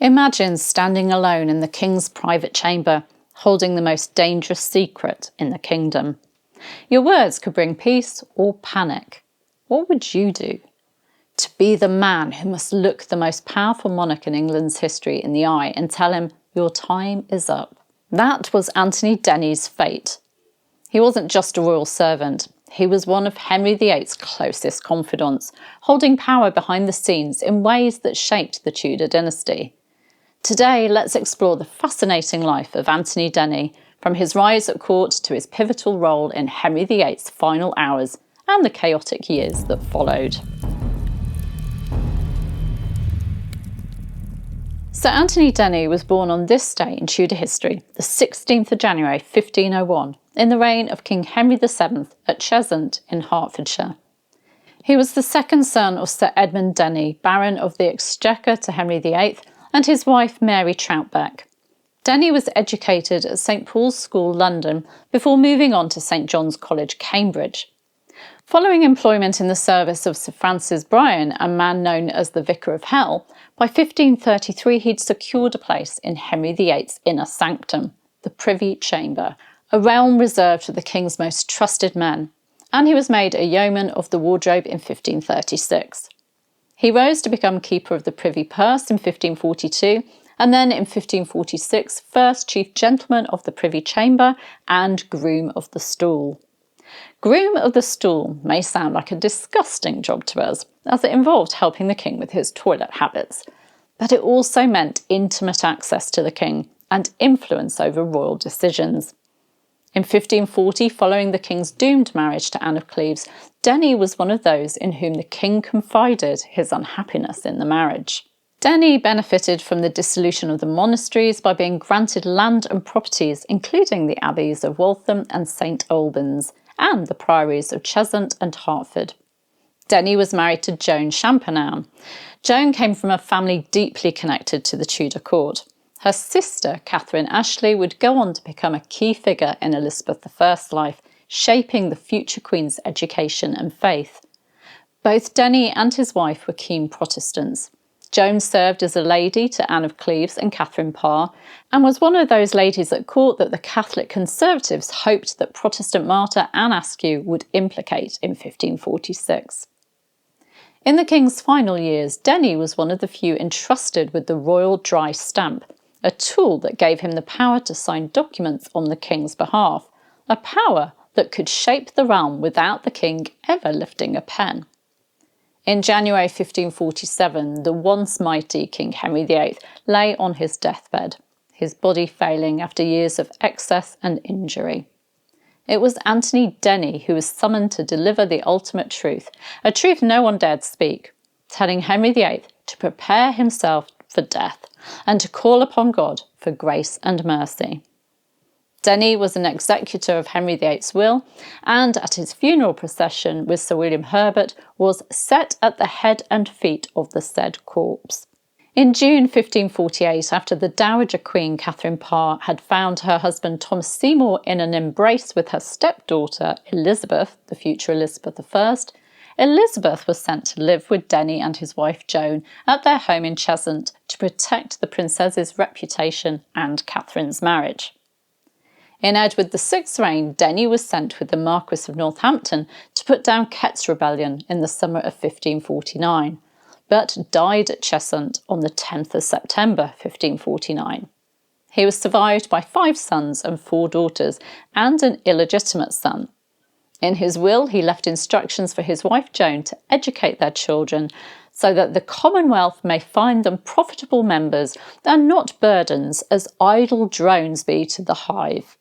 Imagine standing alone in the king's private chamber, holding the most dangerous secret in the kingdom. Your words could bring peace or panic. What would you do? To be the man who must look the most powerful monarch in England's history in the eye and tell him, your time is up. That was Anthony Denny's fate. He wasn't just a royal servant. He was one of Henry VIII's closest confidants, holding power behind the scenes in ways that shaped the Tudor dynasty. Today, let's explore the fascinating life of Anthony Denny, from his rise at court to his pivotal role in Henry VIII's final hours and the chaotic years that followed. Sir Anthony Denny was born on this day in Tudor history, the 16th of January 1501, in the reign of King Henry VII at Cheshunt in Hertfordshire. He was the second son of Sir Edmund Denny, Baron of the Exchequer to Henry VIII, and his wife Mary Troutbeck. Denny was educated at St Paul's School, London, before moving on to St John's College, Cambridge. Following employment in the service of Sir Francis Bryan, a man known as the Vicar of Hell, by 1533 he'd secured a place in Henry VIII's inner sanctum, the Privy Chamber, a realm reserved for the king's most trusted men, and he was made a yeoman of the wardrobe in 1536. He rose to become Keeper of the Privy Purse in 1542, and then in 1546 first Chief Gentleman of the Privy Chamber and Groom of the Stool. Groom of the Stool may sound like a disgusting job to us, as it involved helping the king with his toilet habits, but it also meant intimate access to the king and influence over royal decisions. In 1540, following the king's doomed marriage to Anne of Cleves, Denny was one of those in whom the king confided his unhappiness in the marriage. Denny benefited from the dissolution of the monasteries by being granted land and properties, including the abbeys of Waltham and St Albans, and the priories of Cheshunt and Hertford. Denny was married to Joan Champernowne. Joan came from a family deeply connected to the Tudor court. Her sister, Catherine Ashley, would go on to become a key figure in Elizabeth I's life, shaping the future queen's education and faith. Both Denny and his wife were keen Protestants. Joan served as a lady to Anne of Cleves and Catherine Parr, and was one of those ladies at court that the Catholic Conservatives hoped that Protestant martyr Anne Askew would implicate in 1546. In the king's final years, Denny was one of the few entrusted with the royal dry stamp, a tool that gave him the power to sign documents on the king's behalf, a power that could shape the realm without the king ever lifting a pen. In January 1547, the once mighty King Henry VIII lay on his deathbed, his body failing after years of excess and injury. It was Anthony Denny who was summoned to deliver the ultimate truth, a truth no one dared speak, telling Henry VIII to prepare himself for death and to call upon God for grace and mercy. Denny was an executor of Henry VIII's will, and at his funeral procession with Sir William Herbert was set at the head and feet of the said corpse. In June 1548, after the Dowager Queen Catherine Parr had found her husband Thomas Seymour in an embrace with her stepdaughter Elizabeth, the future Elizabeth I, Elizabeth was sent to live with Denny and his wife Joan at their home in Cheshunt to protect the princess's reputation and Catherine's marriage. In Edward VI's reign, Denny was sent with the Marquess of Northampton to put down Kett's rebellion in the summer of 1549, but died at Cheshunt on the 10th of September 1549. He was survived by 5 sons and 4 daughters, and an illegitimate son. In his will, he left instructions for his wife Joan to educate their children so that the Commonwealth may find them profitable members and not burdens as idle drones be to the hive.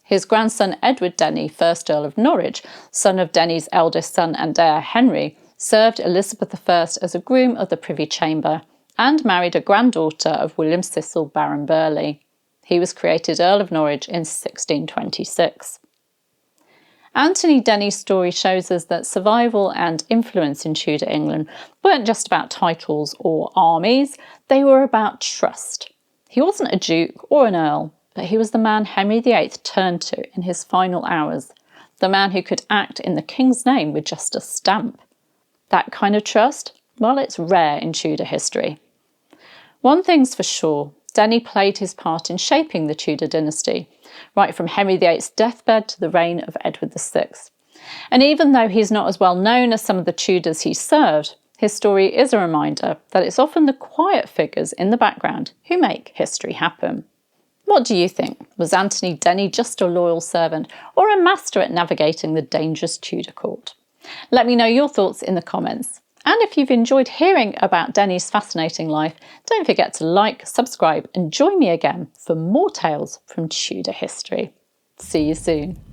His grandson Edward Denny, 1st Earl of Norwich, son of Denny's eldest son and heir Henry, served Elizabeth I as a groom of the Privy Chamber and married a granddaughter of William Cecil Baron Burghley. He was created Earl of Norwich in 1626. Anthony Denny's story shows us that survival and influence in Tudor England weren't just about titles or armies, they were about trust. He wasn't a duke or an earl, but he was the man Henry VIII turned to in his final hours, the man who could act in the king's name with just a stamp. That kind of trust? Well, it's rare in Tudor history. One thing's for sure, Denny played his part in shaping the Tudor dynasty, right from Henry VIII's deathbed to the reign of Edward VI. And even though he's not as well known as some of the Tudors he served, his story is a reminder that it's often the quiet figures in the background who make history happen. What do you think? Was Anthony Denny just a loyal servant or a master at navigating the dangerous Tudor court? Let me know your thoughts in the comments. And if you've enjoyed hearing about Denny's fascinating life, don't forget to like, subscribe and join me again for more tales from Tudor history. See you soon.